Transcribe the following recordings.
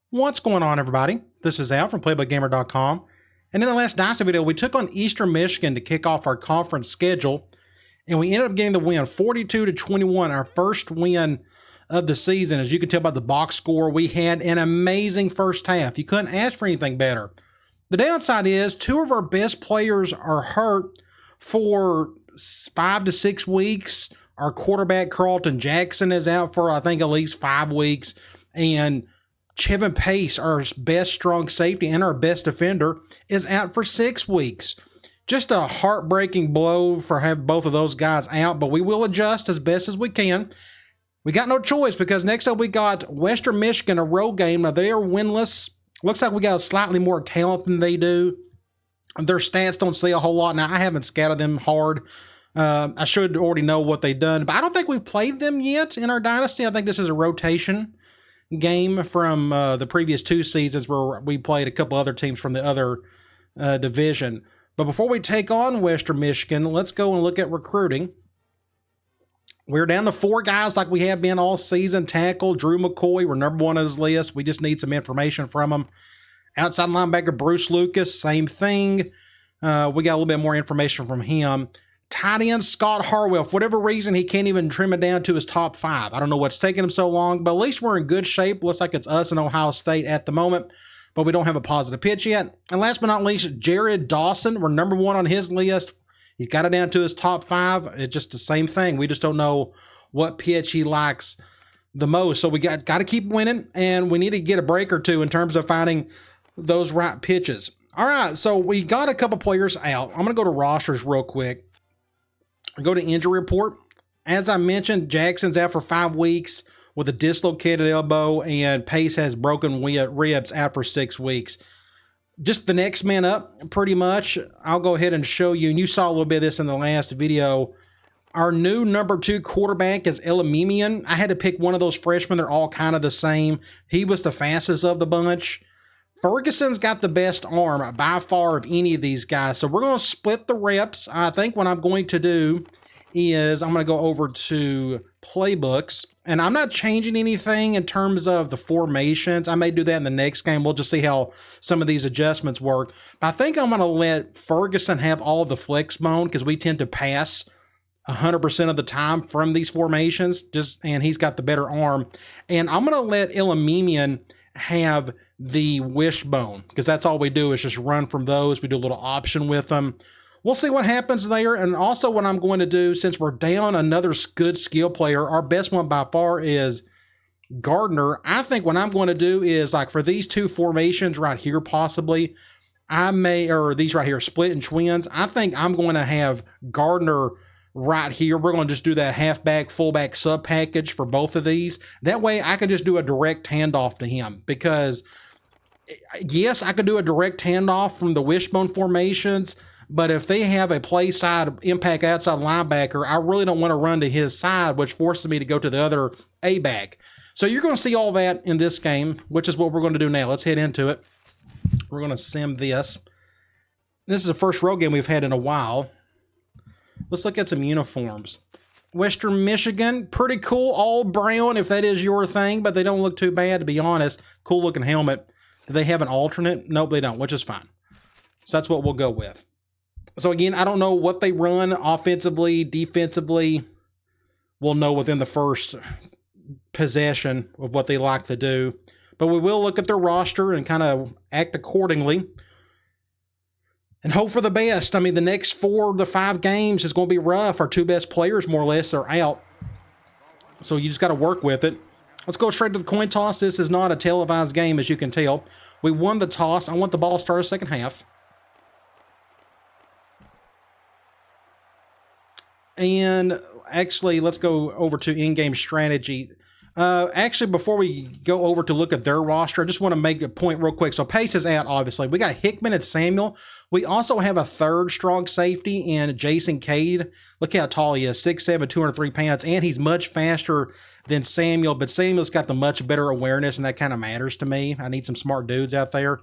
What's going on, everybody? This is Al from PlaybookGamer.com. And in the last Dynasty video, we took on Eastern Michigan to kick off our conference schedule, and we ended up getting the win, 42-21, our first win of the season. As you can tell by the box score, we had an amazing first half. You couldn't ask for anything better. The downside is two of our best players are hurt for 5 to 6 weeks. Our quarterback, Carlton Jackson, is out for, I think, at least 5 weeks. And Chevin Pace, our best strong safety and our best defender, is out for 6 weeks. Just a heartbreaking blow for having both of those guys out, but we will adjust as best as we can. We got no choice because next up we got Western Michigan, a road game. Now they are winless. Looks like we got a slightly more talent than they do. Their stats don't say a whole lot. Now I haven't scouted them hard. I should already know what they've done, but I don't think we've played them yet in our Dynasty. I think this is a rotation game from the previous 2 seasons where we played a couple other teams from the other division. But before we take on Western Michigan, let's go and look at recruiting. We're down to 4 guys like we have been all season. Tackle, Drew McCoy, we're number 1 on his list. We just need some information from him. Outside linebacker, Bruce Lucas, same thing. We got a little bit more information from him. Tight end, Scott Harwell. For whatever reason, he can't even trim it down to his top 5. I don't know what's taking him so long, but at least we're in good shape. Looks like it's us and Ohio State at the moment, but we don't have a positive pitch yet. And last but not least, Jared Dawson. We're number 1 on his list. He's got it down to his top 5. It's just the same thing. We just don't know what pitch he likes the most. So we got to keep winning, and we need to get a break or two in terms of finding those right pitches. All right, so we got a couple players out. I'm going to go to rosters real quick. Go to injury report. As I mentioned, Jackson's out for 5 weeks with a dislocated elbow, and Pace has broken ribs out for 6 weeks. Just the next man up, pretty much. I'll go ahead and show you, and you saw a little bit of this in the last video. Our new number 2 quarterback is Elamimian. I had to pick one of those freshmen. They're all kind of the same. He was the fastest of the bunch. Ferguson's got the best arm by far of any of these guys. So we're going to split the reps. I think what I'm going to do is I'm going to go over to playbooks. And I'm not changing anything in terms of the formations. I may do that in the next game. We'll just see how some of these adjustments work. But I think I'm going to let Ferguson have all of the flex bone because we tend to pass 100% of the time from these formations. And he's got the better arm. And I'm going to let Elamimian have the wishbone because that's all we do is just run from those. We do a little option with them. We'll see what happens there. And also what I'm going to do, since we're down another good skill player, our best one by far is Gardner. I think what I'm going to do is, like, for these 2 formations right here, possibly, or these right here, split and twins, I think I'm going to have Gardner right here. We're going to just do that halfback, fullback sub package for both of these. That way I can just do a direct handoff to him because, yes, I could do a direct handoff from the wishbone formations, but if they have a play side impact outside linebacker, I really don't want to run to his side, which forces me to go to the other A-back. So you're going to see all that in this game, which is what we're going to do now. Let's head into it. We're going to sim this. This is the first road game we've had in a while. Let's look at some uniforms. Western Michigan, pretty cool, all brown if that is your thing, but they don't look too bad, to be honest. Cool looking helmet. Do they have an alternate? Nope, they don't, which is fine. So that's what we'll go with. So again, I don't know what they run offensively, defensively. We'll know within the first possession of what they like to do. But we will look at their roster and kind of act accordingly. And hope for the best. I mean, the next 4 to 5 games is going to be rough. Our 2 best players, more or less, are out. So you just got to work with it. Let's go straight to the coin toss. This is not a televised game, as you can tell. We won the toss. I want the ball to start a second half. And actually, let's go over to in-game strategy. Actually, before we go over to look at their roster, I just want to make a point real quick. So Pace is out, obviously. We got Hickman and Samuel. We also have a 3rd strong safety in Jason Cade. Look how tall he is, 6'7", 203 pounds, and he's much faster than Samuel, but Samuel's got the much better awareness, and that kind of matters to me. I need some smart dudes out there.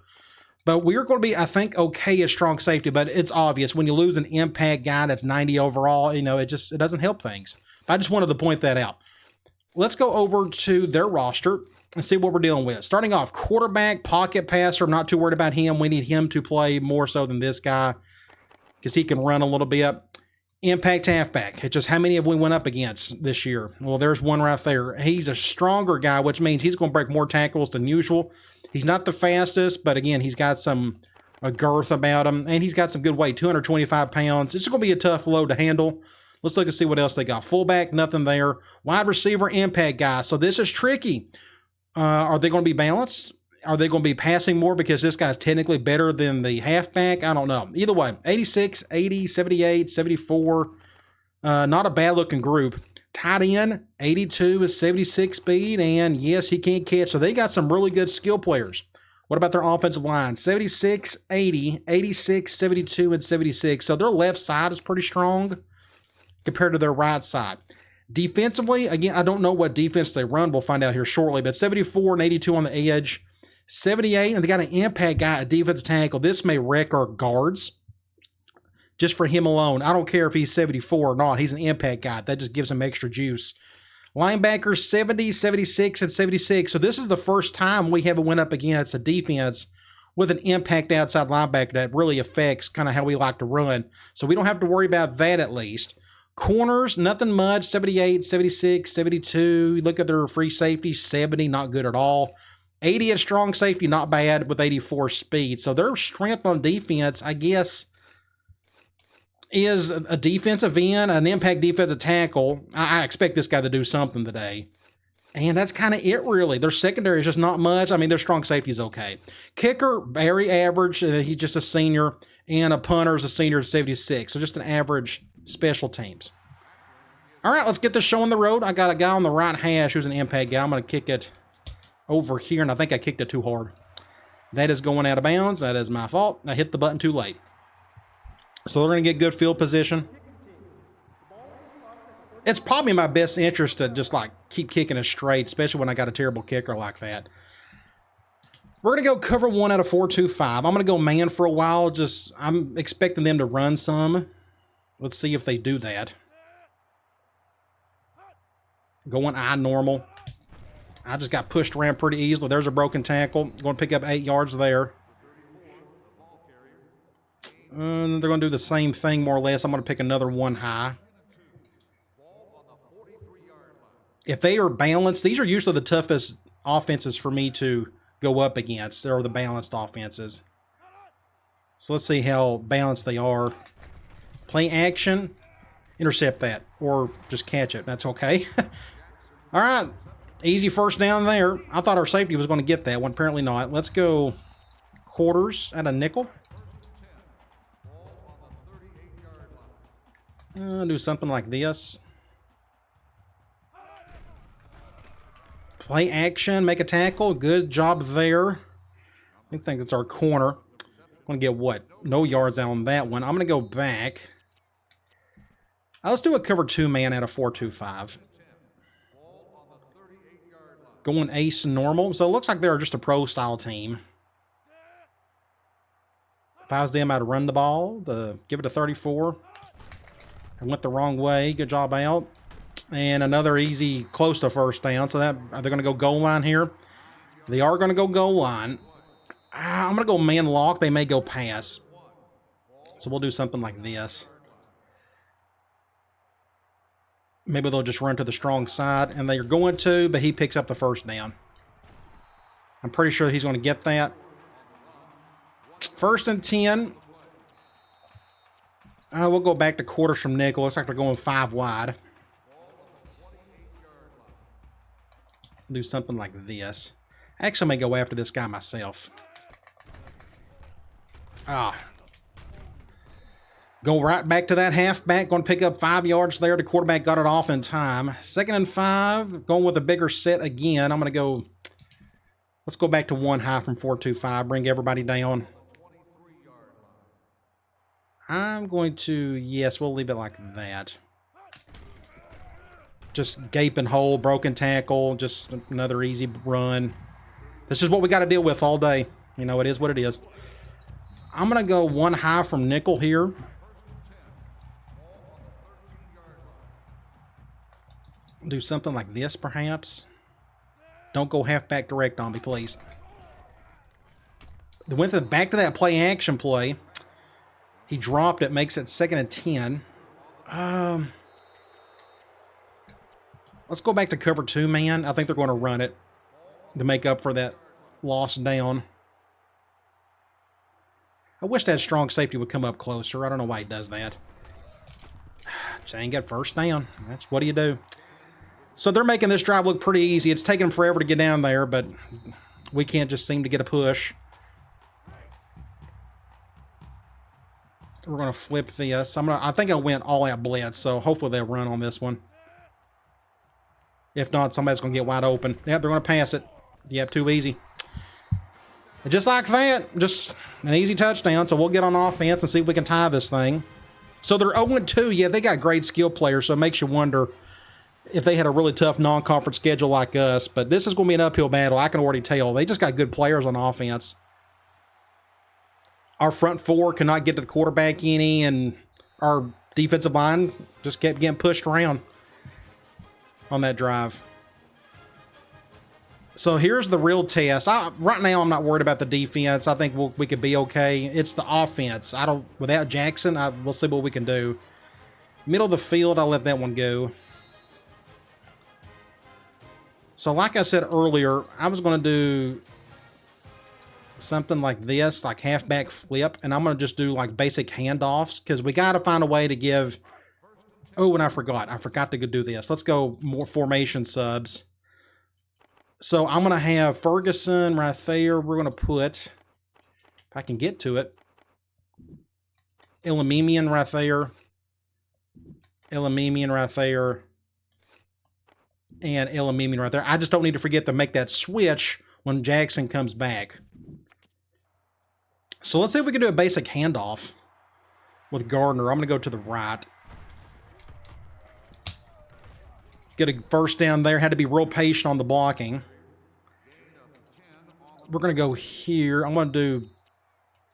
But we're going to be, I think, okay at strong safety, but it's obvious when you lose an impact guy that's 90 overall, you know, it doesn't help things. I just wanted to point that out. let's go over to their roster and see what we're dealing with. Starting off, quarterback, pocket passer. I'm not too worried about him. We need him to play more so than this guy because he can run a little bit. Impact halfback. It's just how many have we went up against this year? Well, there's one right there. He's a stronger guy, which means he's going to break more tackles than usual. He's not the fastest, but again, he's got a girth about him, and he's got some good weight, 225 pounds. It's going to be a tough load to handle. Let's look and see what else they got. Fullback, nothing there. Wide receiver, impact guy. So this is tricky. Are they going to be balanced? Are they going to be passing more because this guy's technically better than the halfback? I don't know. Either way, 86, 80, 78, 74. Not a bad-looking group. Tight end, 82 is 76 speed, and yes, he can't catch. So they got some really good skill players. What about their offensive line? 76, 80, 86, 72, and 76. So their left side is pretty strong compared to their right side. Defensively, again, I don't know what defense they run. We'll find out here shortly. But 74 and 82 on the edge. 78, and they got an impact guy, a defensive tackle. This may wreck our guards just for him alone. I don't care if he's 74 or not. He's an impact guy. That just gives him extra juice. Linebackers, 70, 76, and 76. So this is the first time we haven't went up against a defense with an impact outside linebacker that really affects kind of how we like to run. So we don't have to worry about that at least. Corners, nothing much, 78, 76, 72. You look at their free safety, 70, not good at all. 80 at strong safety, not bad with 84 speed. So their strength on defense, I guess, is a defensive end, an impact defensive tackle. I expect this guy to do something today. And that's kind of it, really. Their secondary is just not much. I mean, their strong safety is okay. Kicker, very average. He's just a senior. And a punter is a senior at 76. So just an average special teams. All right, let's get this show on the road. I got a guy on the right hash who's an impact guy. I'm going to kick it over here, and I think I kicked it too hard. That is going out of bounds. That is my fault. I hit the button too late. So they're going to get good field position. It's probably in my best interest to just like keep kicking it straight, especially when I got a terrible kicker like that. We're going to go cover 1 out of 4-2-5. I'm going to go man for a while. I'm expecting them to run some. Let's see if they do that. Going I normal. I just got pushed around pretty easily. There's a broken tackle. Going to pick up 8 yards there. They're going to do the same thing more or less. I'm going to pick another one high. If they are balanced, these are usually the toughest offenses for me to go up against. They're the balanced offenses. So let's see how balanced they are. Play action. Intercept that. Or just catch it. That's okay. All right. Easy first down there. I thought our safety was going to get that one. Apparently not. Let's go quarters at a nickel. Do something like this. Play action. Make a tackle. Good job there. I think that's our corner. I'm going to get what? No yards out on that one. I'm going to go back. Let's do a cover 2 man at a 4-2-5. Going ace normal. So it looks like they're just a pro style team. If I was them, I'd run the ball. Give it a 34. I went the wrong way. Good job out. And another easy close to first down. So that are they going to go goal line here? They are going to go goal line. I'm going to go man lock. They may go pass. So we'll do something like this. Maybe they'll just run to the strong side, and they're going to, but he picks up the first down. I'm pretty sure he's going to get that. 1st and 10. We'll go back to quarters from nickel. Looks like they're going 5 wide. Do something like this. Actually, I may go after this guy myself. Go right back to that halfback. Going to pick up 5 yards there. The quarterback got it off in time. 2nd and 5. Going with a bigger set again. I'm going to go. Let's go back to 1 high from 4-2-5. Bring everybody down. I'm going to. Yes, we'll leave it like that. Just gaping hole, broken tackle. Just another easy run. This is what we got to deal with all day. You know, it is what it is. I'm going to go 1 high from nickel here. Do something like this, perhaps. Don't go halfback direct on me, please. They went back to that play action play. He dropped it, makes it 2nd and 10. Let's go back to cover 2, man. I think they're going to run it to make up for that loss down. I wish that strong safety would come up closer. I don't know why he does that. Just ain't got first down. That's what do you do? So they're making this drive look pretty easy. It's taking them forever to get down there, but we can't just seem to get a push. We're going to flip this. I think I went all out blitz, so hopefully they'll run on this one. If not, somebody's going to get wide open. Yep, they're going to pass it. Yep, too easy. And just like that, just an easy touchdown. So we'll get on offense and see if we can tie this thing. So they're 0-2. Yeah, they got great skill players, so it makes you wonder if they had a really tough non-conference schedule like us. But this is going to be an uphill battle. I can already tell. They just got good players on offense. Our front four cannot get to the quarterback any, and our defensive line just kept getting pushed around on that drive. So here's the real test. Right now, I'm not worried about the defense. I think we could be okay. It's the offense. Without Jackson, we'll see what we can do. Middle of the field, I'll let that one go. So like I said earlier, I was going to do something like this, like halfback flip, and I'm going to just do like basic handoffs because we got to find a way to give... Oh, and I forgot to go do this. Let's go more formation subs. So I'm going to have Ferguson right there. We're going to put, if I can get to it, Elamimian right there. Elamimian right there. And Elamimian right there. I just don't need to forget to make that switch when Jackson comes back. So let's see if we can do a basic handoff with Gardner. I'm going to go to the right. Get a first down there. Had to be real patient on the blocking. We're going to go here. I'm going to do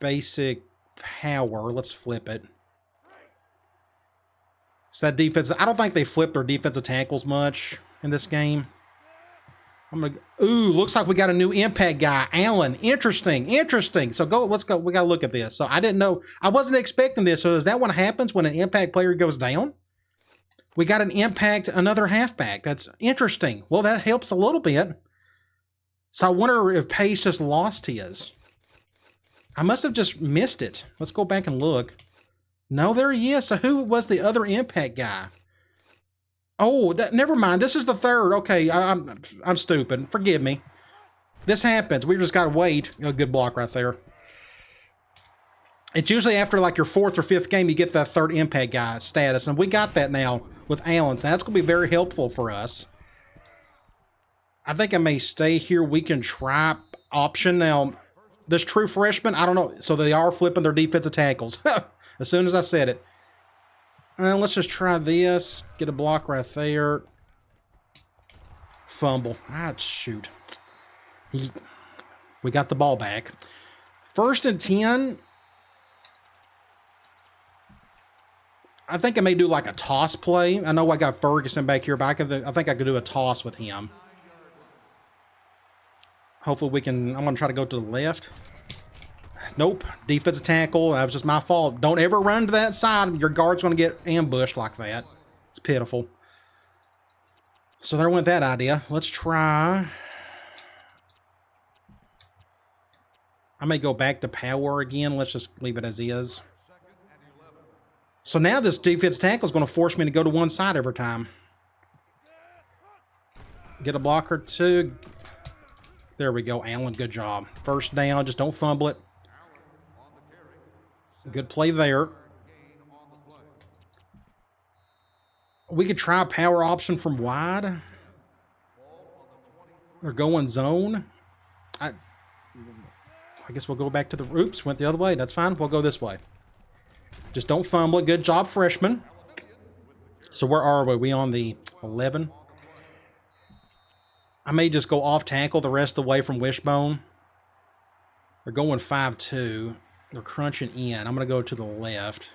basic power. Let's flip it. So that defense, I don't think they flipped their defensive tackles much in this game. I'm going to, ooh, looks like we got a new impact guy, Allen. Interesting. So let's go. We got to look at this. So I didn't know, I wasn't expecting this. So is that what happens when an impact player goes down? We got an impact, another halfback. That's interesting. Well, that helps a little bit. So I wonder if Pace just lost his. I must have just missed it. Let's go back and look. No, there he is. So who was the other impact guy? Oh, never mind. This is the third. Okay, I'm stupid. Forgive me. This happens. We just got to wait. A good block right there. It's usually after like your 4th or 5th game you get that third impact guy status. And we got that now with Allen. So that's going to be very helpful for us. I think I may stay here. We can try option. Now, this true freshman, I don't know. So they are flipping their defensive tackles. As soon as I said it. Let's just try this. Get a block right there. Fumble. Shoot. We got the ball back. 1st and 10. I think I may do like a toss play. I know I got Ferguson back here, but I think I could do a toss with him. Hopefully we can... I'm going to try to go to the left. Nope. Defensive tackle. That was just my fault. Don't ever run to that side. Your guard's going to get ambushed like that. It's pitiful. So there went that idea. Let's try... I may go back to power again. Let's just leave it as is. So now this defense tackle is going to force me to go to one side every time. Get a block or two. There we go, Allen. Good job. First down. Just don't fumble it. Good play there. We could try a power option from wide. They're going zone. I guess we'll go back to the... Oops, went the other way. That's fine. We'll go this way. Just don't fumble it. Good job, freshman. So where are we? We on the 11? I may just go off tackle the rest of the way from Wishbone. They're going 5-2. They're crunching in. I'm going to go to the left.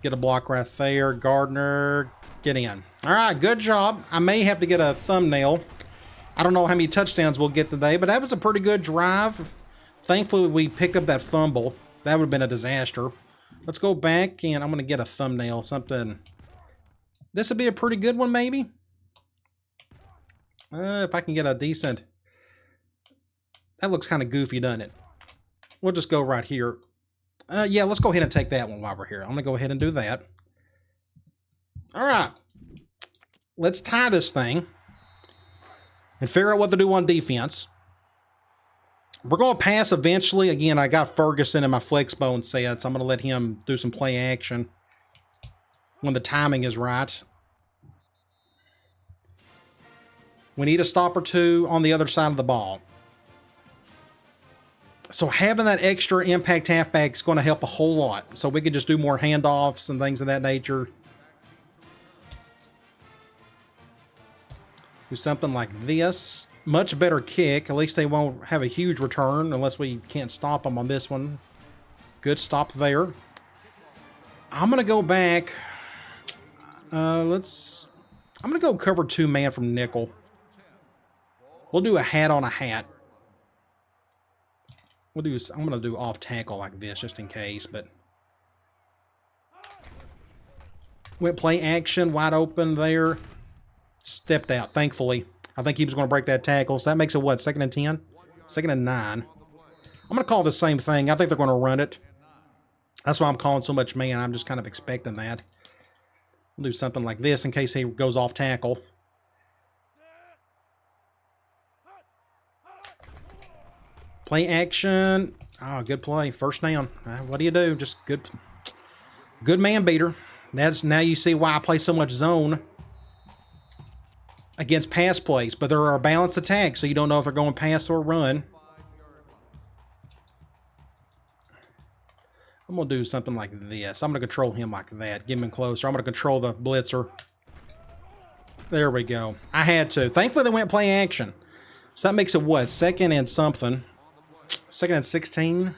Get a block right there. Gardner, get in. All right, good job. I may have to get a thumbnail. I don't know how many touchdowns we'll get today, but that was a pretty good drive. Thankfully, we picked up that fumble. That would have been a disaster. Let's go back, and I'm going to get a thumbnail, something. This would be a pretty good one, maybe. If I can get a decent... That looks kind of goofy, doesn't it? We'll just go right here. Yeah, let's go ahead and take that one while we're here. I'm going to go ahead and do that. All right. Let's tie this thing and figure out what to do on defense. We're going to pass eventually. Again, I got Ferguson in my flex bone set, so I'm going to let him do some play action when the timing is right. We need a stop or two on the other side of the ball. So having that extra impact halfback is going to help a whole lot. So we can just do more handoffs and things of that nature. Do something like this. Much better kick. At least they won't have a huge return unless we can't stop them on this one. Good stop there. I'm going to go back. I'm going to go cover 2 man from nickel. We'll do a hat on a hat. I'm going to do off tackle like this just in case, but went play action, wide open there. Stepped out, thankfully. I think he was going to break that tackle, so that makes it what, 2nd and 10? 2nd and 9. I'm going to call the same thing. I think they're going to run it. That's why I'm calling so much man. I'm just kind of expecting that. We'll do something like this in case he goes off tackle. Play action. Oh, good play. First down. What do you do? Just good man beater. That's now you see why I play so much zone against pass plays. But there are balanced attacks, so you don't know if they're going pass or run. I'm going to do something like this. I'm going to control him like that. Get him closer. I'm going to control the blitzer. There we go. I had to. Thankfully, they went play action. So that makes it what? 2nd and something. 2nd and 16.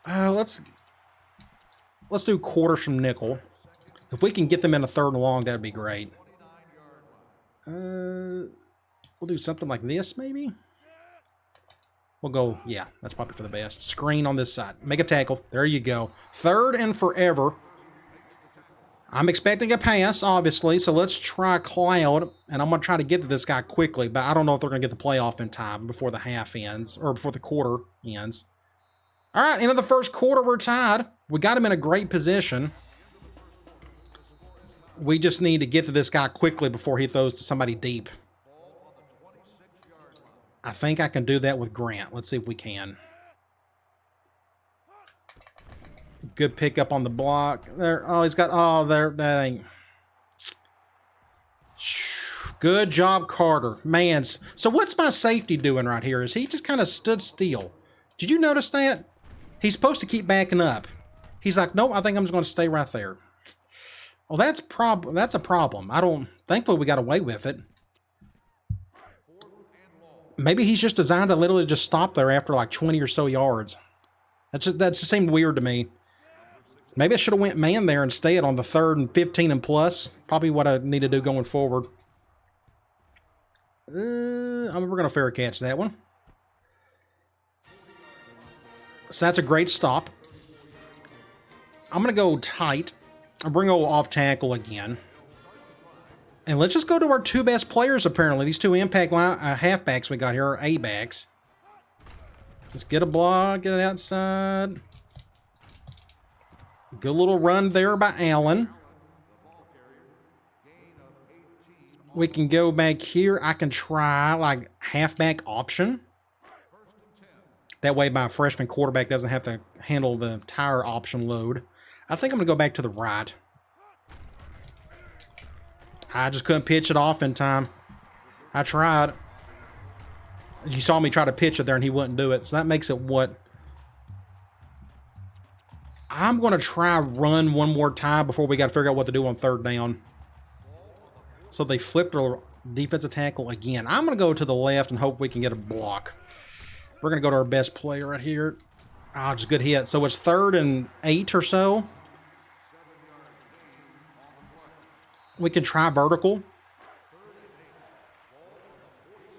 Let's do quarters from nickel. If we can get them in a 3rd and long, that'd be great. We'll do something like this, maybe. We'll go, yeah, that's probably for the best. Screen on this side. Make a tackle. There you go. 3rd and forever. I'm expecting a pass, obviously, so let's try Cloud, and I'm going to try to get to this guy quickly, but I don't know if they're going to get the playoff in time before the half ends, or before the quarter ends. All right, end of the first quarter, we're tied. We got him in a great position. We just need to get to this guy quickly before he throws to somebody deep. I think I can do that with Grant. Let's see if we can. Good pickup on the block. There. Oh, he's got... Oh, there. That ain't... Good job, Carter. Man, so what's my safety doing right here? Is he just kind of stood still? Did you notice that? He's supposed to keep backing up. He's like, nope, I think I'm just going to stay right there. Well, that's a problem. Thankfully, we got away with it. Maybe he's just designed to literally just stop there after like 20 or so yards. That just seemed weird to me. Maybe I should have went man there instead on the 3rd and 15 and plus. Probably what I need to do going forward. We're going to fair catch that one. So that's a great stop. I'm going to go tight. I'll bring off tackle again. And let's just go to our 2 best players, apparently. These 2 impact halfbacks we got here are A-backs. Let's get a block, get it outside. Good little run there by Allen. We can go back here. I can try, like, halfback option. That way my freshman quarterback doesn't have to handle the entire option load. I think I'm going to go back to the right. I just couldn't pitch it off in time. I tried. You saw me try to pitch it there and he wouldn't do it. So that makes it what? I'm going to try run one more time before we got to figure out what to do on 3rd down. So they flipped our defensive tackle again. I'm going to go to the left and hope we can get a block. We're going to go to our best player right here. Ah, just good hit. So it's 3rd and 8 or so. We can try vertical.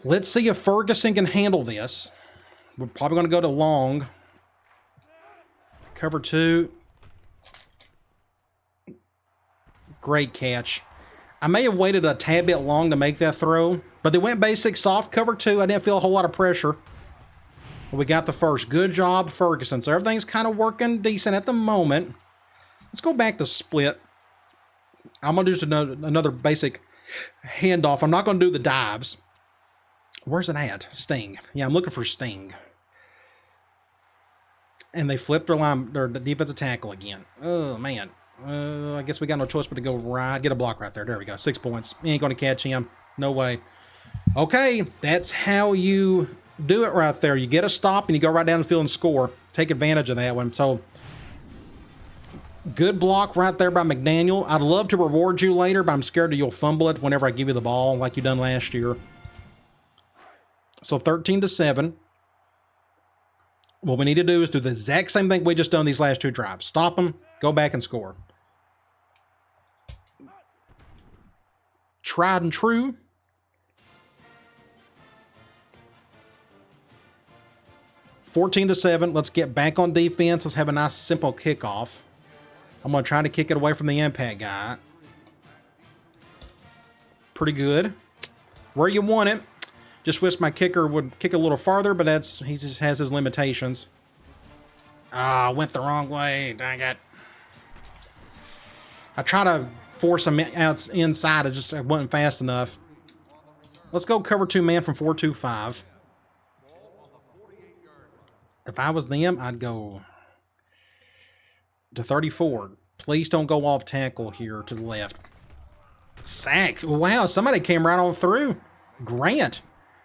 Let's see if Ferguson can handle this. We're probably going to go to long. Cover 2. Great catch. I may have waited a tad bit long to make that throw, but they went basic, soft cover 2. I didn't feel a whole lot of pressure. We got the first. Good job, Ferguson. So everything's kind of working decent at the moment. Let's go back to split. I'm going to do another basic handoff. I'm not going to do the dives. Where's it at? Sting. Yeah, I'm looking for Sting. And they flipped their defensive tackle again. Oh, man. I guess we got no choice but to go right. Get a block right there. There we go. 6 points. He ain't going to catch him. No way. Okay, that's how you do it right there. You get a stop and you go right down the field and score. Take advantage of that one. So, good block right there by McDaniel. I'd love to reward you later, but I'm scared that you'll fumble it whenever I give you the ball like you done last year. So 13-7. What we need to do is do the exact same thing we just done these last 2 drives. Stop them, go back and score. Tried and true. (14-7). Let's get back on defense. Let's have a nice simple kickoff. I'm going to try to kick it away from the impact guy. Pretty good. Where you want it. Just wish my kicker would kick a little farther, but he just has his limitations. Ah, went the wrong way. Dang it. I try to force him out inside. I wasn't fast enough. Let's go cover 2 man from 4-2-5. If I was them, I'd go to 34. Please don't go off tackle here to the left. Sacked. Wow, somebody came right on through. Grant.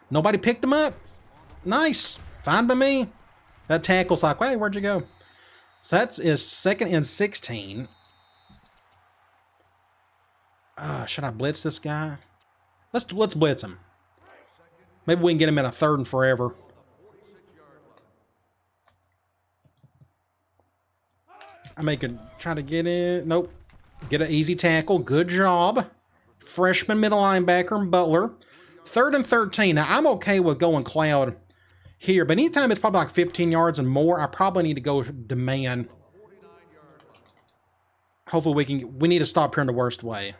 Nobody picked him up. Nice. Fine by me. That tackle's like, hey, where'd you go? So that's 2nd and 16. Should I blitz this guy? Let's blitz him. Maybe we can get him in a 3rd and forever. I may could try to get in. Nope. Get an easy tackle. Good job. Freshman middle linebacker, Butler. 3rd and 13. Now, I'm okay with going cloud here, but anytime it's probably like 15 yards and more, I probably need to go demand. Hopefully we need to stop here in the worst way.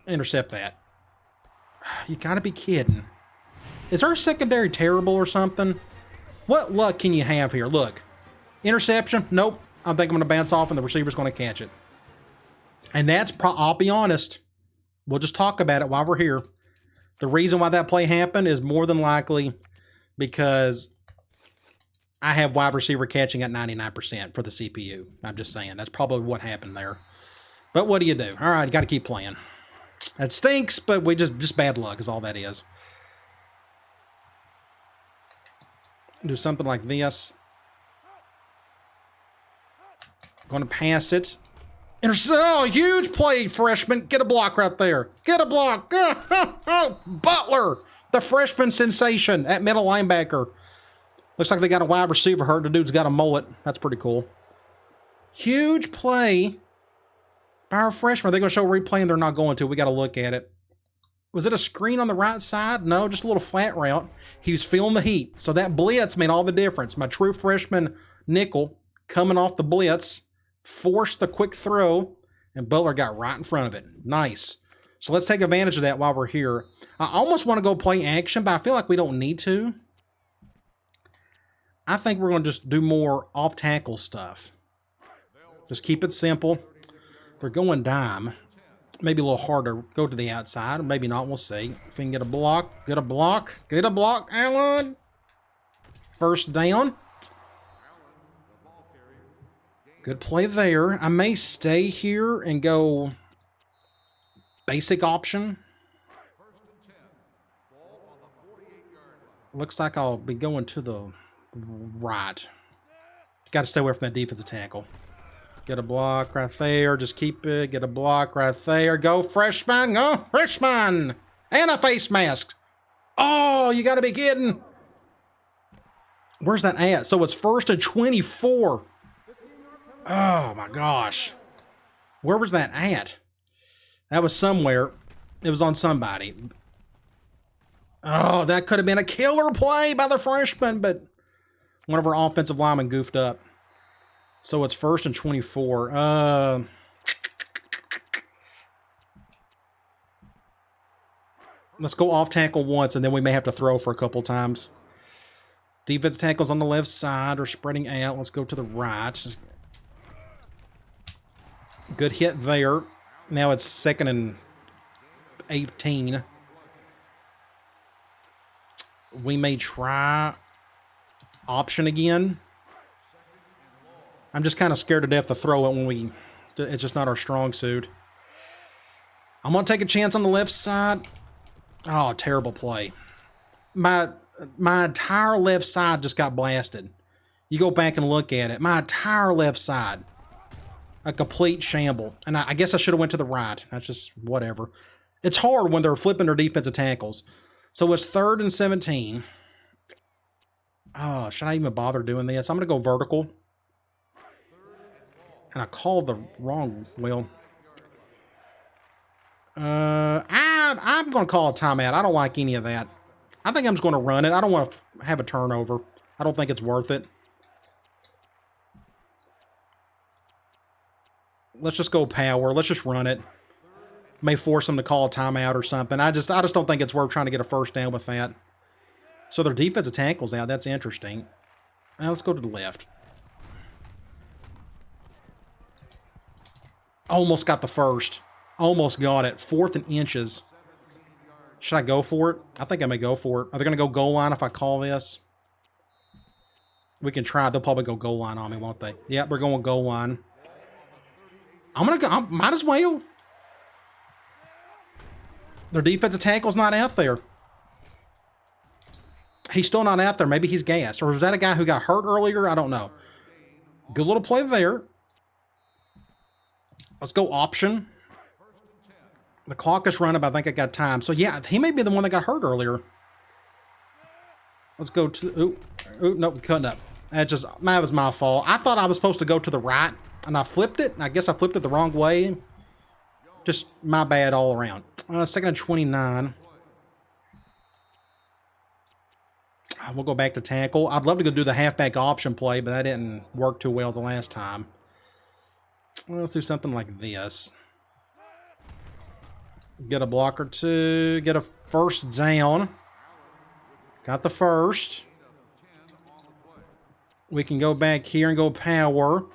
Intercept that. You gotta be kidding. Is our secondary terrible or something? What luck can you have here? Look. Interception? Nope. I think I'm going to bounce off and the receiver's going to catch it. And that's, I'll be honest. We'll just talk about it while we're here. The reason why that play happened is more than likely because I have wide receiver catching at 99% for the CPU. I'm just saying. That's probably what happened there. But what do you do? All right, you got to keep playing. That stinks, but we just bad luck is all that is. Do something like this. Going to pass it. Oh, huge play, freshman. Get a block right there. Get a block. Butler, the freshman sensation at middle linebacker. Looks like they got a wide receiver hurt. The dude's got a mullet. That's pretty cool. Huge play by our freshman. Are they going to show replay and they're not going to? We got to look at it. Was it a screen on the right side? No, just a little flat route. He was feeling the heat. So that blitz made all the difference. My true freshman nickel coming off the blitz forced the quick throw, and Butler got right in front of it. Nice. So let's take advantage of that while we're here. I almost want to go play action, but I feel like we don't need to. I think we're going to just do more off-tackle stuff. Just keep it simple. They're going dime. Maybe a little harder. Go to the outside, or maybe not. We'll see. If we can get a block. Get a block. Get a block, Allen. First down. Good play there. I may stay here and go basic option. Looks like I'll be going to the right. Got to stay away from that defensive tackle. Get a block right there. Just keep it. Get a block right there. Go freshman. Go freshman. And a face mask. Oh, you got to be kidding. Where's that at? So it's 1st and 24. Oh, my gosh. Where was that at? That was somewhere. It was on somebody. Oh, that could have been a killer play by the freshman, but one of our offensive linemen goofed up. So it's 1st and 24. Let's go off tackle once, and then we may have to throw for a couple times. Defense tackles on the left side are spreading out. Let's go to the right. Good hit there. Now it's 2nd and 18. We may try option again. I'm just kind of scared to death to throw it when it's just not our strong suit. I'm going to take a chance on the left side. Oh, terrible play. My entire left side just got blasted. You go back and look at it. My entire left side. A complete shamble. And I guess I should have went to the right. That's just whatever. It's hard when they're flipping their defensive tackles. So it's 3rd and 17. Oh, should I even bother doing this? I'm going to go vertical. And I called the wrong, well. I'm going to call a timeout. I don't like any of that. I think I'm just going to run it. I don't want to have a turnover. I don't think it's worth it. Let's just go power. Let's just run it. May force them to call a timeout or something. I just don't think it's worth trying to get a first down with that. So their defensive tackle's out. That's interesting. Now let's go to the left. Almost got the first. Almost got it. 4th and inches. Should I go for it? I think I may go for it. Are they going to go goal line if I call this? We can try. They'll probably go goal line on me, won't they? Yeah, we're going goal line. I'm going to go. Might as well. Their defensive tackle's not out there. He's still not out there. Maybe he's gassed. Or was that a guy who got hurt earlier? I don't know. Good little play there. Let's go option. The clock is running, but I think I got time. So, yeah, he may be the one that got hurt earlier. Let's go to... Ooh, nope, cutting up. That was my fault. I thought I was supposed to go to the right, and I flipped it. I guess I flipped it the wrong way. Just my bad all around. 2nd and 29. We'll go back to tackle. I'd love to go do the halfback option play, but that didn't work too well the last time. Let's do something like this. Get a block or two. Get a first down. Got the first. We can go back here and go power.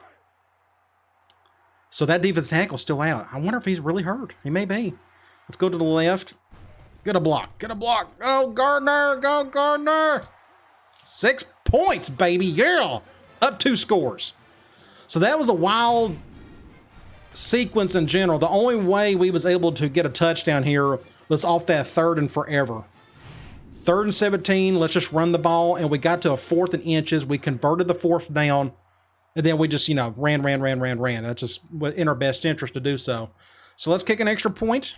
So that defense tackle's still out. I wonder if he's really hurt. He may be. Let's go to the left. Get a block. Get a block. Go, Gardner. Go, Gardner. 6 points, baby. Yeah. Up 2 scores. So that was a wild sequence in general. The only way we was able to get a touchdown here was off that 3rd and forever. 3rd and 17. Let's just run the ball. And we got to a 4th and inches. We converted the 4th down. And then we just, ran. That's just in our best interest to do so. So let's kick an extra point.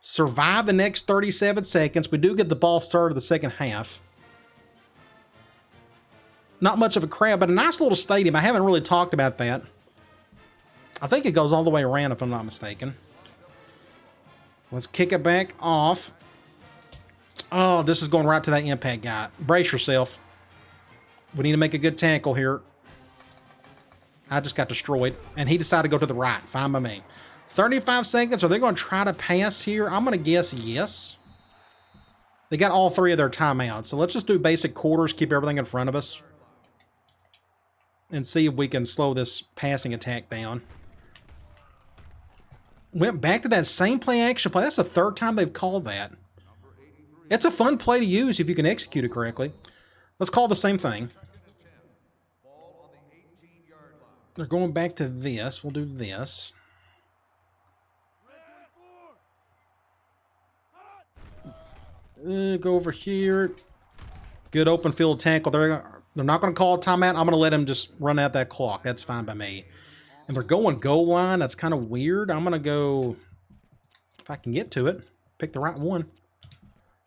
Survive the next 37 seconds. We do get the ball started the second half. Not much of a crowd, but a nice little stadium. I haven't really talked about that. I think it goes all the way around if I'm not mistaken. Let's kick it back off. Oh, this is going right to that impact guy. Brace yourself. We need to make a good tackle here. I just got destroyed. And he decided to go to the right. Fine by me. 35 seconds. Are they going to try to pass here? I'm going to guess yes. They got all 3 of their timeouts. So let's just do basic quarters. Keep everything in front of us. And see if we can slow this passing attack down. Went back to that same play action play. That's the 3rd time they've called that. It's a fun play to use if you can execute it correctly. Let's call the same thing. They're going back to this. We'll do this. Go over here. Good open field tackle. They're not going to call a timeout. I'm going to let them just run out that clock. That's fine by me. And they're going goal line. That's kind of weird. I'm going to go, if I can get to it, pick the right one.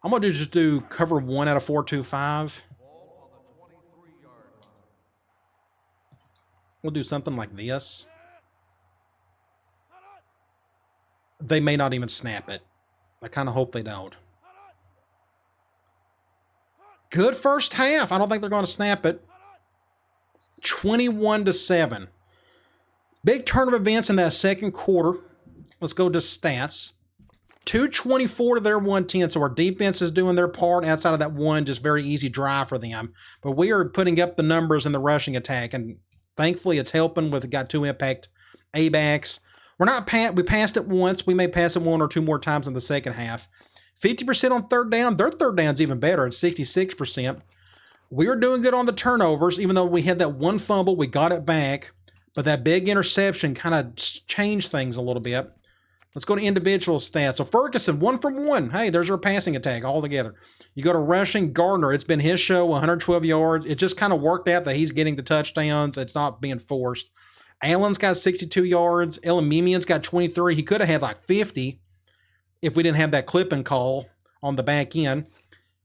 I'm going to just do cover 1 out of 4-2-5. We'll do something like this. they may not even snap it. I kind of hope they don't. Good first half. I don't think they're going to snap it. 21-7. Big turn of events in that second quarter. Let's go to stats. 224 to their 110. So our defense is doing their part. Outside of that one, just very easy drive for them. But we are putting up the numbers in the rushing attack. And thankfully, it's helping with got 2 impact A-backs. We passed it once. We may pass it 1 or 2 more times in the second half. 50% on third down. Their third down's even better at 66%. We were doing good on the turnovers, even though we had that one fumble. We got it back. But that big interception kind of changed things a little bit. Let's go to individual stats. So Ferguson, 1 from 1. Hey, there's our passing attack all together. You go to rushing, Gardner. It's been his show, 112 yards. It just kind of worked out that he's getting the touchdowns. It's not being forced. Allen's got 62 yards. Elamimian's got 23. He could have had like 50 if we didn't have that clipping call on the back end.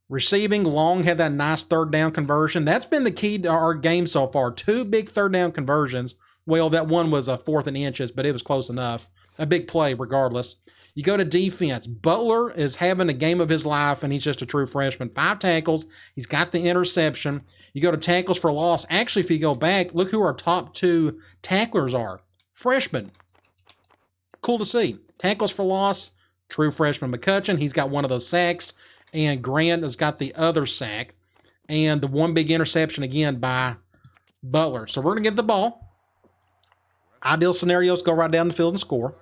Receiving, Long had that nice third down conversion. That's been the key to our game so far. 2 big third down conversions. Well, that one was a 4th and inches, but it was close enough. A big play regardless. You go to defense. Butler is having a game of his life, and he's just a true freshman. 5 tackles. He's got the interception. You go to tackles for loss. Actually, if you go back, look who our top 2 tacklers are. Freshmen. Cool to see. Tackles for loss, true freshman McCutcheon. He's got one of those sacks, and Grant has got the other sack. And the one big interception again by Butler. So we're going to get the ball. Ideal scenarios, go right down the field and score.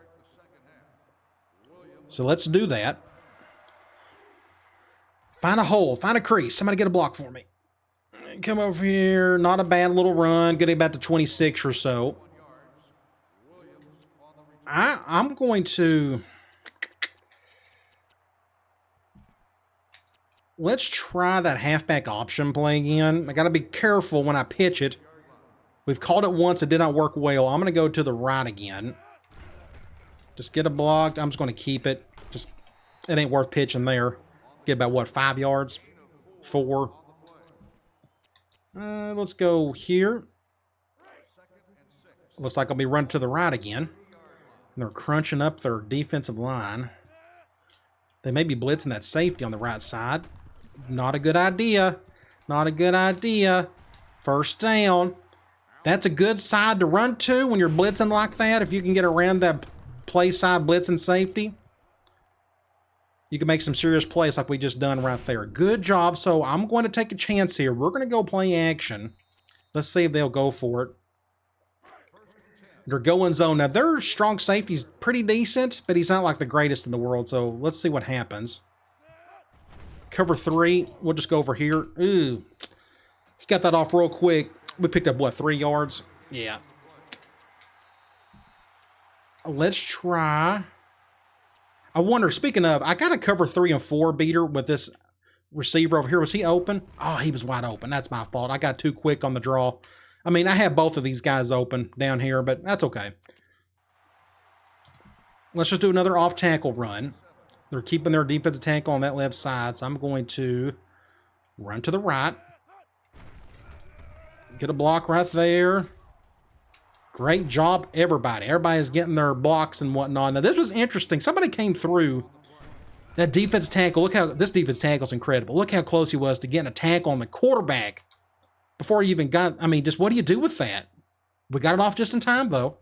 So let's do that. Find a hole. Find a crease. Somebody get a block for me. Come over here. Not a bad little run. Getting about to 26 or so. I'm going to... Let's try that halfback option play again. I got to be careful when I pitch it. We've called it once. It did not work well. I'm going to go to the right again. Just get it blocked. I'm just going to keep it. Just, it ain't worth pitching there. Get about, what, 5 yards? 4. Let's go here. Looks like I'll be running to the right again. And they're crunching up their defensive line. They may be blitzing that safety on the right side. Not a good idea. Not a good idea. First down. That's a good side to run to when you're blitzing like that. If you can get around that play side blitz and safety, you can make some serious plays like we just done right there. Good job. So I'm going to take a chance here. We're going to go play action. Let's see if they'll go for it. They're going zone. Now, their strong safety's pretty decent, but he's not like the greatest in the world. So let's see what happens. Cover 3. We'll just go over here. Ooh. He got that off real quick. We picked up, what, 3 yards? Yeah. Let's try. I wonder, speaking of, I got a cover 3 and 4 beater with this receiver over here. Was he open? Oh, he was wide open. That's my fault. I got too quick on the draw. I mean, I have both of these guys open down here, but that's okay. Let's just do another off-tackle run. They're keeping their defensive tackle on that left side, so I'm going to run to the right. Get a block right there. Great job, everybody. Everybody is getting their blocks and whatnot. Now, this was interesting. Somebody came through that defensive tackle. Look how this defensive tackle is incredible. Look how close he was to getting a tackle on the quarterback before he even got, I mean, just what do you do with that? We got it off just in time, though.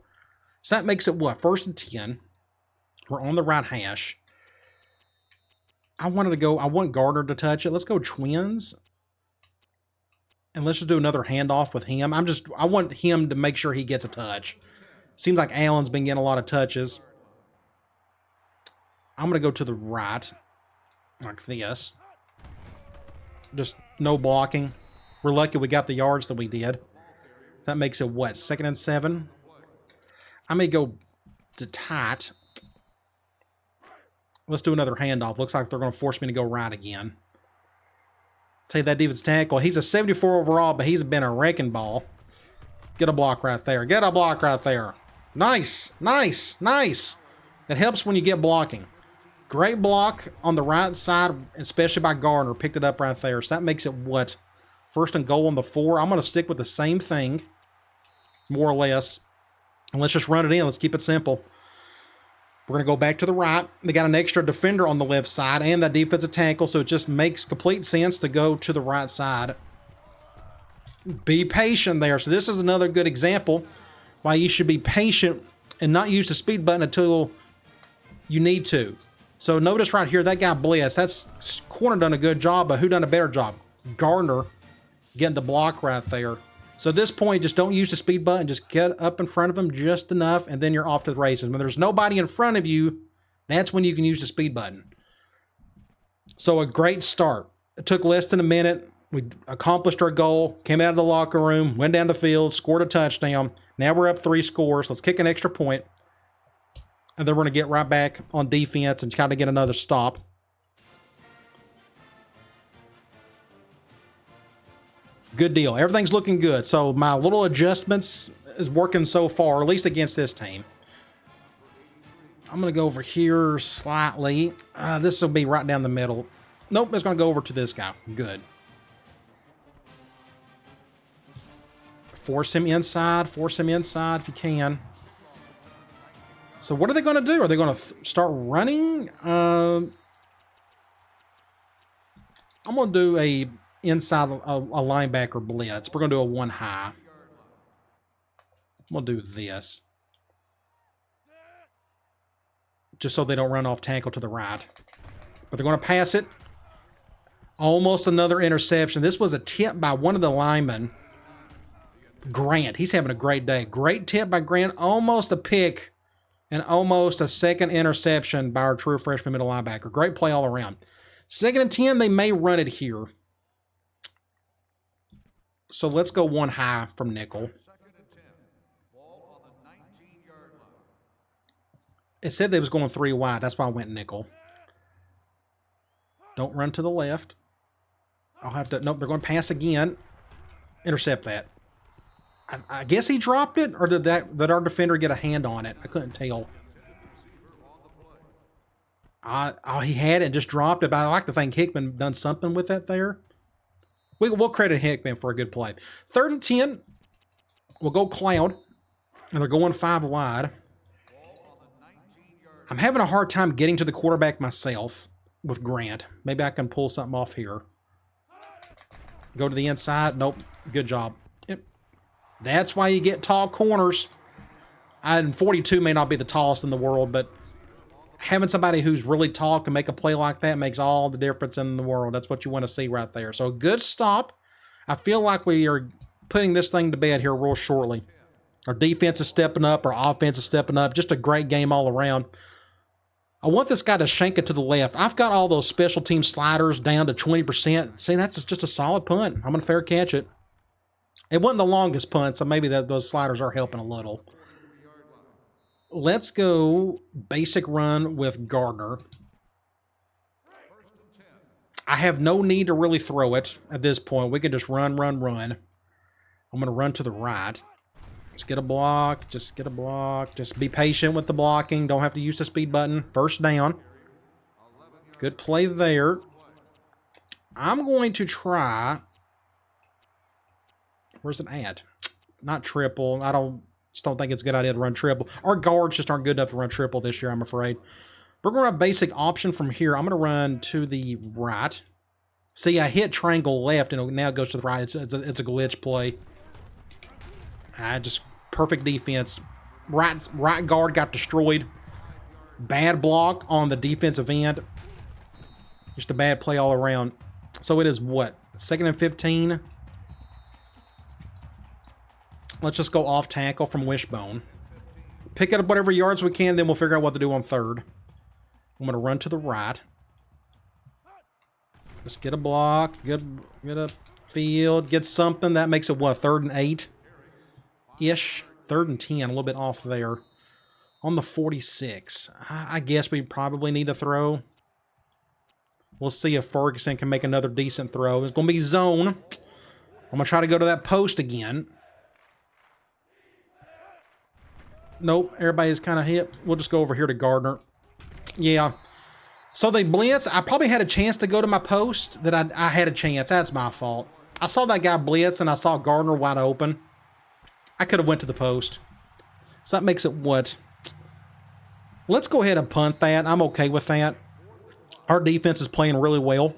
So that makes it, what, 1st and 10. We're on the right hash. I want Gardner to touch it. Let's go twins. And let's just do another handoff with him. I want him to make sure he gets a touch. Seems like Allen's been getting a lot of touches. I'm going to go to the right, like this. Just no blocking. We're lucky we got the yards that we did. That makes it, what, 2nd and 7? I may go to tight. Let's do another handoff. Looks like they're going to force me to go right again. Take that defensive tackle. He's a 74 overall, but he's been a wrecking ball. Get a block right there. Get a block right there. Nice, nice, nice. It helps when you get blocking. Great block on the right side, especially by Gardner. Picked it up right there. So that makes it, what, 1st and goal on the 4. I'm going to stick with the same thing, more or less. And let's just run it in. Let's keep it simple. We're going to go back to the right. They got an extra defender on the left side and that defensive tackle, so it just makes complete sense to go to the right side. Be patient there. So this is another good example why you should be patient and not use the speed button until you need to. So notice right here, that guy blitz. That's corner done a good job, but who done a better job? Gardner getting the block right there. So at this point, just don't use the speed button. Just get up in front of him just enough, and then you're off to the races. When there's nobody in front of you, that's when you can use the speed button. So a great start. It took less than a minute. We accomplished our goal, came out of the locker room, went down the field, scored a touchdown. Now we're up 3 scores. Let's kick an extra point. And then we're going to get right back on defense and try to get another stop. Good deal. Everything's looking good. So my little adjustments is working so far, at least against this team. I'm going to go over here slightly. This will be right down the middle. Nope, it's going to go over to this guy. Good. Force him inside. Force him inside if you can. So what are they going to do? Are they going to start running? I'm going to do a inside a linebacker blitz. We're going to do a 1 high. I'm going to do this. Just so they don't run off tackle to the right. But they're going to pass it. Almost another interception. This was a tip by one of the linemen. Grant. He's having a great day. Great tip by Grant. Almost a pick. And almost a second interception by our true freshman middle linebacker. Great play all around. 2nd and 10, they may run it here. So let's go 1 high from nickel. It said they was going 3 wide. That's why I went nickel. Don't run to the left. I'll have to... Nope, they're going to pass again. Intercept that. I guess he dropped it, or did our defender get a hand on it? I couldn't tell. He had it and just dropped it, but I like to think Hickman done something with that there. We'll credit Hickman for a good play. 3rd and 10. We'll go Cloud, and they're going 5 wide. I'm having a hard time getting to the quarterback myself with Grant. Maybe I can pull something off here. Go to the inside. Nope. Good job. That's why you get tall corners. 42 may not be the tallest in the world, but having somebody who's really tall can make a play like that makes all the difference in the world. That's what you want to see right there. So a good stop. I feel like we are putting this thing to bed here real shortly. Our defense is stepping up. Our offense is stepping up. Just a great game all around. I want this guy to shank it to the left. I've got all those special team sliders down to 20%. See, that's just a solid punt. I'm going to fair catch it. It wasn't the longest punt, so maybe those sliders are helping a little. Let's go basic run with Gardner. I have no need to really throw it at this point. We can just run. I'm going to run to the right. Just get a block. Just get a block. Just be patient with the blocking. Don't have to use the speed button. 1st down. Good play there. I'm going to try... Where's it at? Not triple. Just don't think it's a good idea to run triple. Our guards just aren't good enough to run triple this year, I'm afraid. We're going to run basic option from here. I'm going to run to the right. See, I hit triangle left, and it now goes to the right. It's a glitch play. Just perfect defense. Right guard got destroyed. Bad block on the defensive end. Just a bad play all around. So it is what? 2nd and 15. Let's just go off tackle from wishbone. Pick it up whatever yards we can, then we'll figure out what to do on 3rd. I'm going to run to the right. Let's get a block, get a field, get something. That makes it what, 3rd and 8-ish? 3rd and 10, a little bit off there. On the 46, I guess we probably need to throw. We'll see if Ferguson can make another decent throw. It's going to be zone. I'm going to try to go to that post again. Nope, everybody's kind of hit. We'll just go over here to Gardner. Yeah. So they blitz. I probably had a chance to go to my post. That I had a chance. That's my fault. I saw that guy blitz, and I saw Gardner wide open. I could have went to the post. So that makes it what? Let's go ahead and punt that. I'm okay with that. Our defense is playing really well.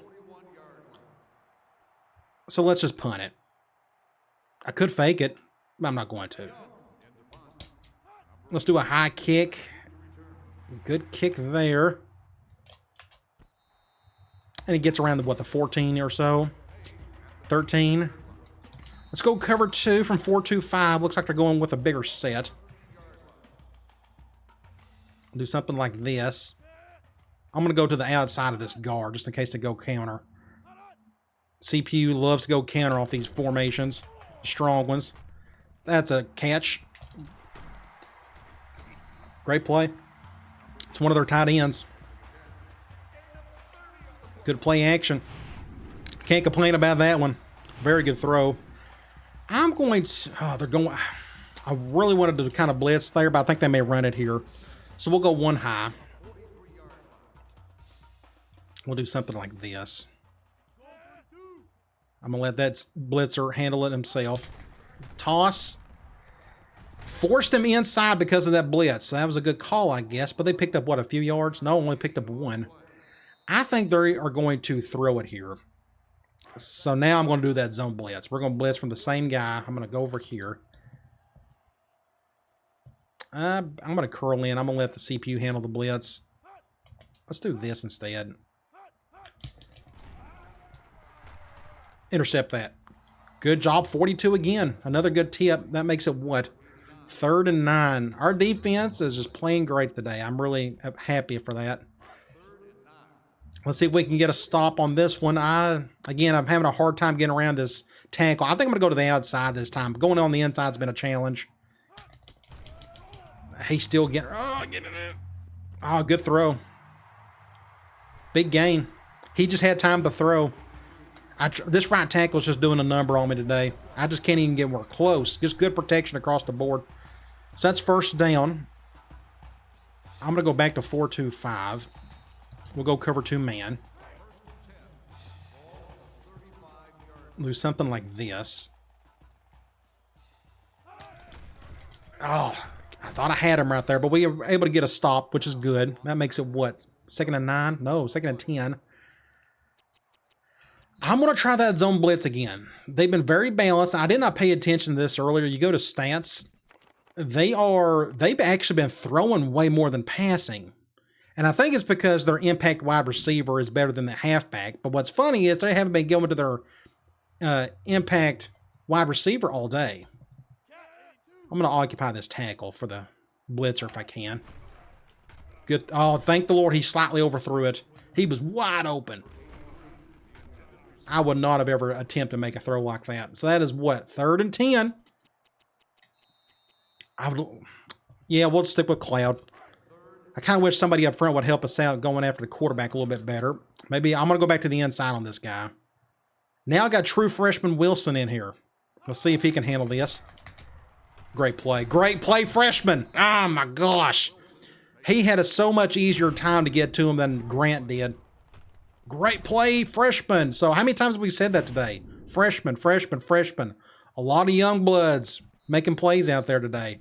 So let's just punt it. I could fake it, but I'm not going to. Let's do a high kick. Good kick there. And he gets around the, what, the 14 or so? 13. Let's go cover 2 from 4-2-5. Looks like they're going with a bigger set. Do something like this. I'm going to go to the outside of this guard just in case they go counter. CPU loves to go counter off these formations. Strong ones. That's a catch. Great play. It's one of their tight ends. Good play action. Can't complain about that one. Very good throw. I'm going to... Oh, they're going... I really wanted to kind of blitz there, but I think they may run it here. So we'll go one high. We'll do something like this. I'm going to let that blitzer handle it himself. Toss. Forced him inside because of that blitz. So that was a good call, I guess. But they picked up, what, a few yards? No, only picked up 1. I think they are going to throw it here. So now I'm going to do that zone blitz. We're going to blitz from the same guy. I'm going to go over here. I'm going to curl in. I'm going to let the CPU handle the blitz. Let's do this instead. Intercept that. Good job. 42 again. Another good tip. That makes it what? 3rd and 9. Our defense is just playing great today. I'm really happy for that. Let's see if we can get a stop on this one. Again, I'm having a hard time getting around this tackle. I think I'm going to go to the outside this time. Going on the inside has been a challenge. He's still getting... Oh, getting it. Oh, good throw. Big gain. He just had time to throw. This right tackle is just doing a number on me today. I just can't even get more close. Just good protection across the board. So that's first down. I'm going to go back to 4-2-5. We'll go cover 2 man. Do something like this. Oh, I thought I had him right there, but we were able to get a stop, which is good. That makes it what? 2nd and 9? No, 2nd and 10. I'm going to try that zone blitz again. They've been very balanced. I did not pay attention to this earlier. You go to stats. They've actually been throwing way more than passing. And I think it's because their impact wide receiver is better than the halfback. But what's funny is they haven't been going to their impact wide receiver all day. I'm going to occupy this tackle for the blitzer if I can. Good. Oh, thank the Lord he slightly overthrew it. He was wide open. I would not have ever attempted to make a throw like that. So that is what? 3rd and 10. Yeah, we'll stick with Cloud. I kind of wish somebody up front would help us out going after the quarterback a little bit better. Maybe I'm going to go back to the inside on this guy. Now I got true freshman Wilson in here. Let's see if he can handle this. Great play. Great play, freshman. Oh, my gosh. He had a so much easier time to get to him than Grant did. Great play, freshman. So how many times have we said that today? Freshman, freshman, freshman. A lot of young bloods making plays out there today.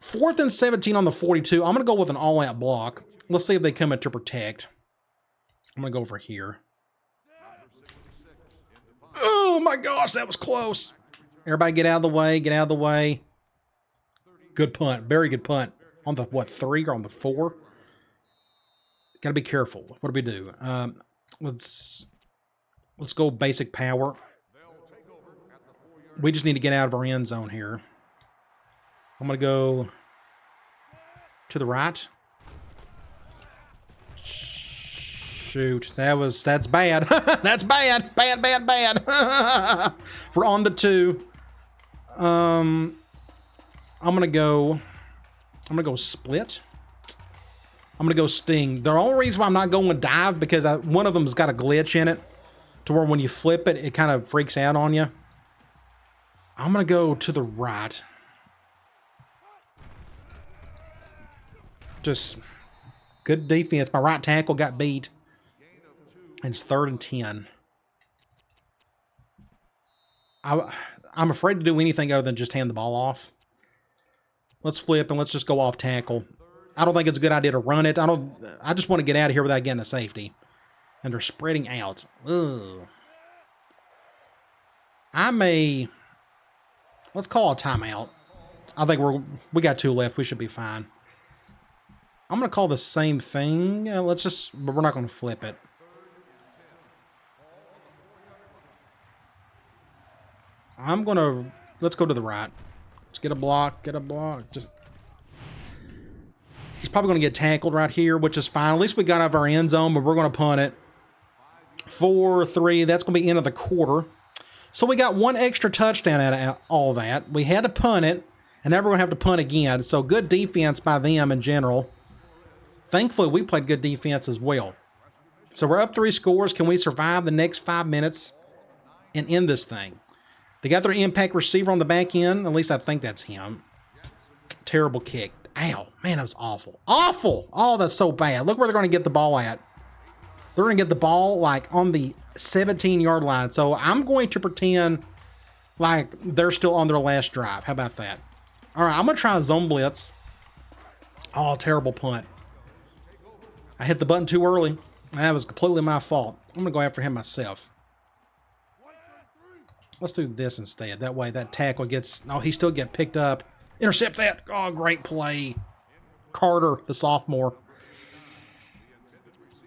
4th and 17 on the 42. I'm going to go with an all-out block. Let's see if they come in to protect. I'm going to go over here. Oh, my gosh, that was close. Everybody get out of the way. Get out of the way. Good punt. Very good punt. On the, what, 3 or on the 4? Got to be careful. What do we do? Let's go basic power. We just need to get out of our end zone here. I'm going to go to the right. Shoot, that's bad. That's bad. Bad. We're on the 2. I'm going to go split. I'm going to go sting. The only reason why I'm not going dive because one of them's got a glitch in it to where when you flip it, it kind of freaks out on you. I'm going to go to the right. Just good defense. My right tackle got beat. And it's 3rd and 10. I'm afraid to do anything other than just hand the ball off. Let's flip and let's just go off tackle. I don't think it's a good idea to run it. I just want to get out of here without getting a safety. And they're spreading out. Ugh. Let's call a timeout. I think we got 2 left. We should be fine. I'm going to call the same thing. But we're not going to flip it. Let's go to the right. Let's get a block. He's probably going to get tackled right here, which is fine. At least we got out of our end zone, but we're going to punt it. 4-3. That's going to be end of the quarter. So we got 1 extra touchdown out of all that. We had to punt it, and now we're going to have to punt again. So good defense by them in general. Thankfully, we played good defense as well. So we're up 3 scores. Can we survive the next 5 minutes and end this thing? They got their impact receiver on the back end. At least I think that's him. Terrible kick. Ow. Man, that was awful. Awful! Oh, that's so bad. Look where they're going to get the ball at. They're going to get the ball, like, on the 17-yard line. So I'm going to pretend like they're still on their last drive. How about that? All right, I'm going to try a zone blitz. Oh, terrible punt. I hit the button too early. That was completely my fault. I'm going to go after him myself. Let's do this instead. That way that tackle gets... Oh, he still get picked up. Intercept that. Oh, great play. Carter, the sophomore.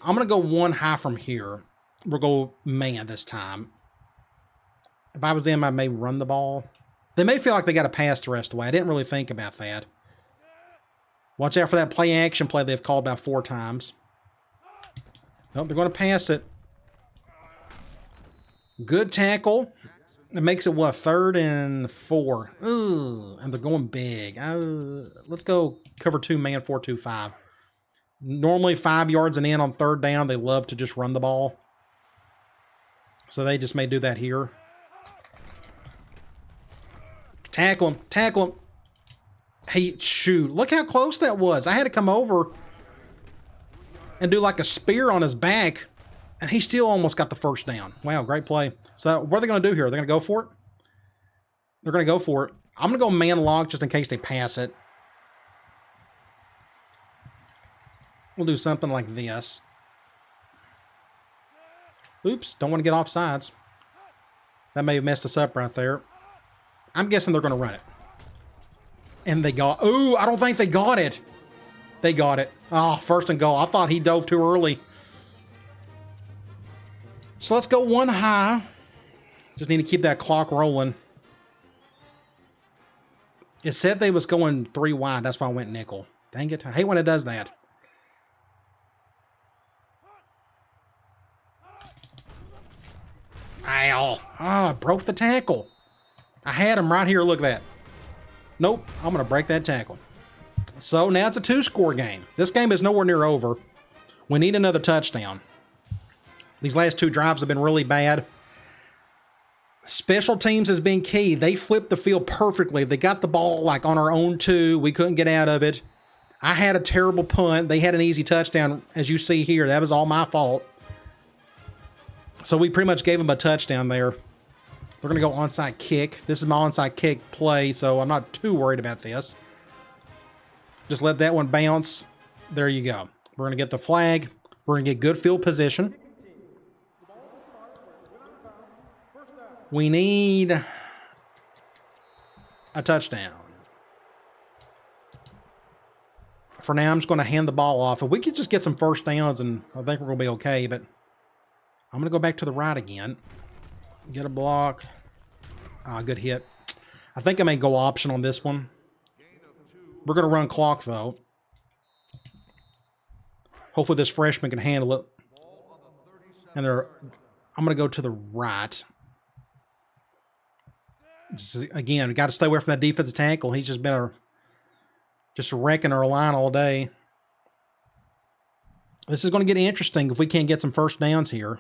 I'm going to go 1 high from here. We'll go man this time. If I was them, I may run the ball. They may feel like they got to pass the rest of the way. I didn't really think about that. Watch out for that play action play they've called about 4 times. Nope, they're going to pass it. Good tackle. It makes it, what, 3rd and 4. Ooh, and they're going big. Let's go cover 2 man 4-2-5. Normally 5 yards and in on 3rd down. They love to just run the ball. So they just may do that here. Tackle him. Tackle him. Hey, shoot. Look how close that was. I had to come over and do like a spear on his back. And he still almost got the 1st down. Wow, great play. So what are they going to do here? They're going to go for it? They're going to go for it. I'm going to go man lock just in case they pass it. We'll do something like this. Oops, don't want to get off sides. That may have messed us up right there. I'm guessing they're going to run it. And they got... Ooh, I don't think they got it. They got it. Oh, 1st and goal. I thought he dove too early. So let's go 1 high. Just need to keep that clock rolling. It said they was going 3 wide. That's why I went nickel. Dang it. I hate when it does that. Ow. Oh, I broke the tackle. I had him right here. Look at that. Nope. I'm going to break that tackle. So now it's a 2-score game. This game is nowhere near over. We need another touchdown. These last 2 drives have been really bad. Special teams has been key. They flipped the field perfectly. They got the ball like on our own 2. We couldn't get out of it. I had a terrible punt. They had an easy touchdown, as you see here. That was all my fault. So we pretty much gave them a touchdown there. We're going to go onside kick. This is my onside kick play, so I'm not too worried about this. Just let that one bounce. There you go. We're going to get the flag. We're going to get good field position. We need a touchdown. For now, I'm just going to hand the ball off. If we could just get some 1st downs, and I think we're going to be okay, but I'm going to go back to the right again. Get a block. Good hit. I think I may go option on this one. We're going to run clock, though. Hopefully this freshman can handle it. And I'm going to go to the right. Again, we got to stay away from that defensive tackle. He's just been just wrecking our line all day. This is going to get interesting if we can't get some 1st downs here.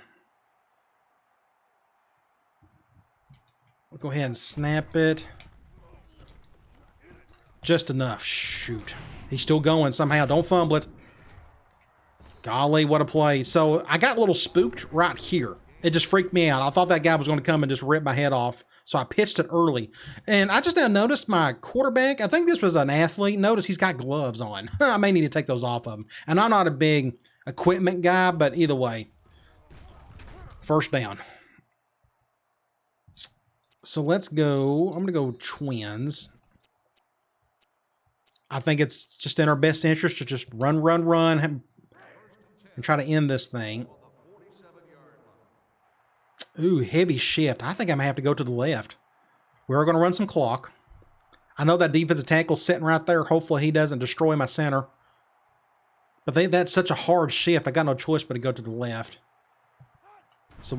We'll go ahead and snap it. Just enough. Shoot. He's still going somehow. Don't fumble it. Golly, what a play. So I got a little spooked right here. It just freaked me out. I thought that guy was going to come and just rip my head off. So I pitched it early. And I just now noticed my quarterback, I think this was an athlete. Notice he's got gloves on. I may need to take those off of him. And I'm not a big equipment guy, but either way. First down. So let's go. I'm going to go Twins. I think it's just in our best interest to just run, and try to end this thing. Ooh, heavy shift. I think I'm going to have to go to the left. We're going to run some clock. I know that defensive tackle's sitting right there. Hopefully he doesn't destroy my center. But that's such a hard shift. I got no choice but to go to the left. So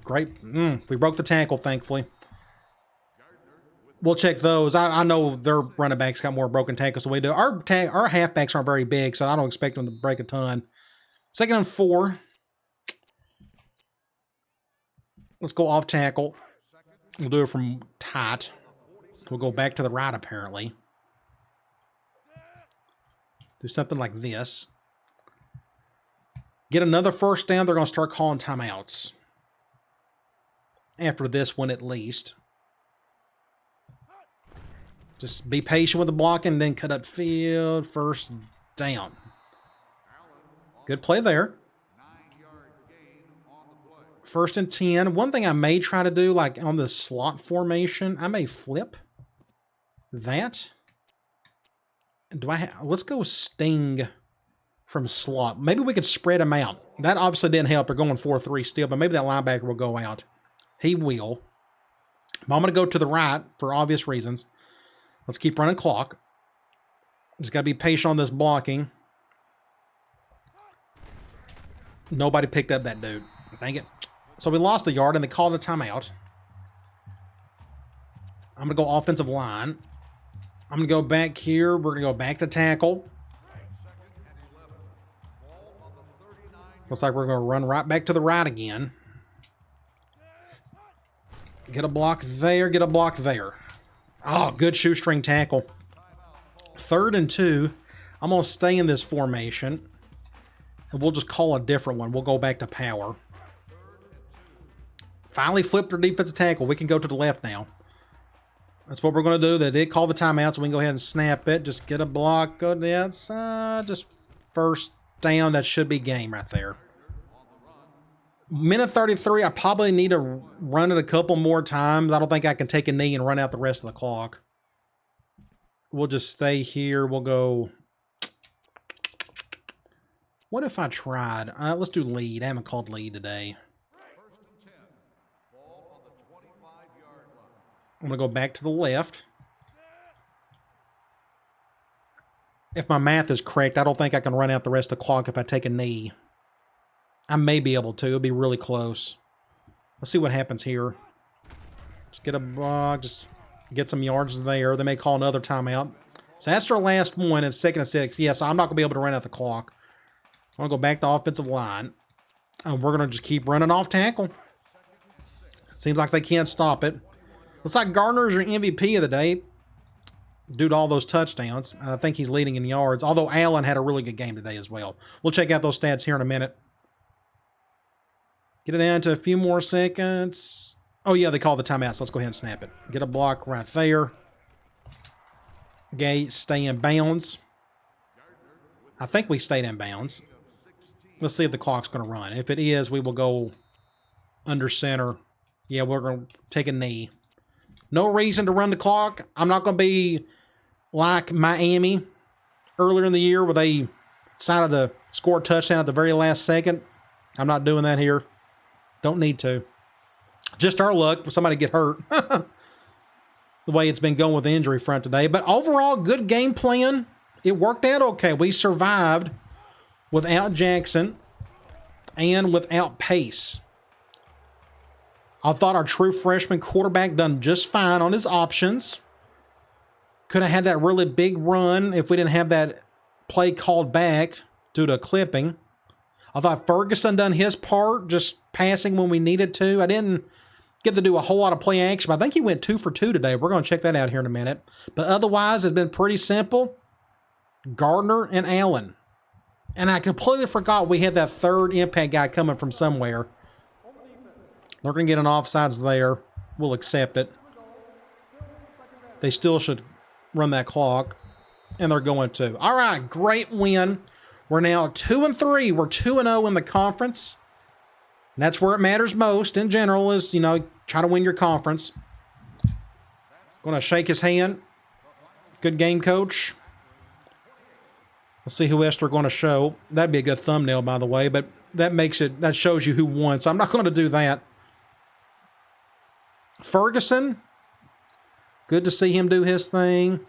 great. We broke the tackle, thankfully. We'll check those. I know their running backs got more broken tackles than we do. Our halfbacks aren't very big, so I don't expect them to break a ton. 2nd and 4. Let's go off tackle. We'll do it from tight. We'll go back to the right, apparently. Do something like this. Get another first down. They're going to start calling timeouts. After this one, at least. Just be patient with the blocking, then cut up field. First down. Good play there. 1st and 10. One thing I may try to do, like on the slot formation, I may flip that. Let's go sting from slot. Maybe we could spread them out. That obviously didn't help. They're going 4-3 still, but maybe that linebacker will go out. He will. But I'm going to go to the right for obvious reasons. Let's keep running clock. Just got to be patient on this blocking. Nobody picked up that dude. Dang it. So we lost a yard, and they called a timeout. I'm going to go offensive line. I'm going to go back here. We're going to go back to tackle. Looks like we're going to run right back to the right again. Get a block there. Get a block there. Oh, good shoestring tackle. 3rd and 2. I'm going to stay in this formation. And we'll just call a different one. We'll go back to power. Finally flipped our defensive tackle. We can go to the left now. That's what we're going to do. They did call the timeout, so we can go ahead and snap it. Just get a block, go to the outside. Just first down. That should be game right there. Minute 33. I probably need to run it a couple more times. I don't think I can take a knee and run out the rest of the clock. We'll just stay here. We'll go... What if I tried? Let's do lead. I haven't called lead today. I'm going to go back to the left. If my math is correct, I don't think I can run out the rest of the clock if I take a knee. I may be able to. It'll be really close. Let's see what happens here. Just get a block. Just get some yards there. They may call another timeout. So that's our last one. It's 2nd and 6. Yes, I'm not going to be able to run out the clock. I'm going to go back to offensive line. And we're going to just keep running off tackle. Seems like they can't stop it. Looks like Gardner's your MVP of the day due to all those touchdowns. And I think he's leading in yards, although Allen had a really good game today as well. We'll check out those stats here in a minute. Get it down to a few more seconds. Oh, yeah, they call the timeout, so let's go ahead and snap it. Get a block right there. Gate, stay in bounds. I think we stayed in bounds. Let's see if the clock's going to run. If it is, we will go under center. Yeah, we're going to take a knee. No reason to run the clock. I'm not going to be like Miami earlier in the year where they decided to score a touchdown at the very last second. I'm not doing that here. Don't need to. Just our luck for somebody get hurt. The way it's been going with the injury front today. But overall, good game plan. It worked out okay. We survived without Jackson and without Pace. I thought our true freshman quarterback done just fine on his options. Could have had that really big run if we didn't have that play called back due to clipping. I thought Ferguson done his part, just passing when we needed to. I didn't get to do a whole lot of play action, but I think he went 2 for 2 today. We're going to check that out here in a minute. But otherwise, it's been pretty simple. Gardner and Allen. And I completely forgot we had that third impact guy coming from somewhere. They're going to get an offsides there. We'll accept it. They still should run that clock, and they're going to. All right, great win. We're now 2-3. We're 2-0 in the conference. And that's where it matters most in general is, you know, try to win your conference. Going to shake his hand. Good game, coach. Let's see who else they're going to show. That'd be a good thumbnail, by the way, but that shows you who won, so I'm not going to do that. Ferguson. Good to see him do his thing.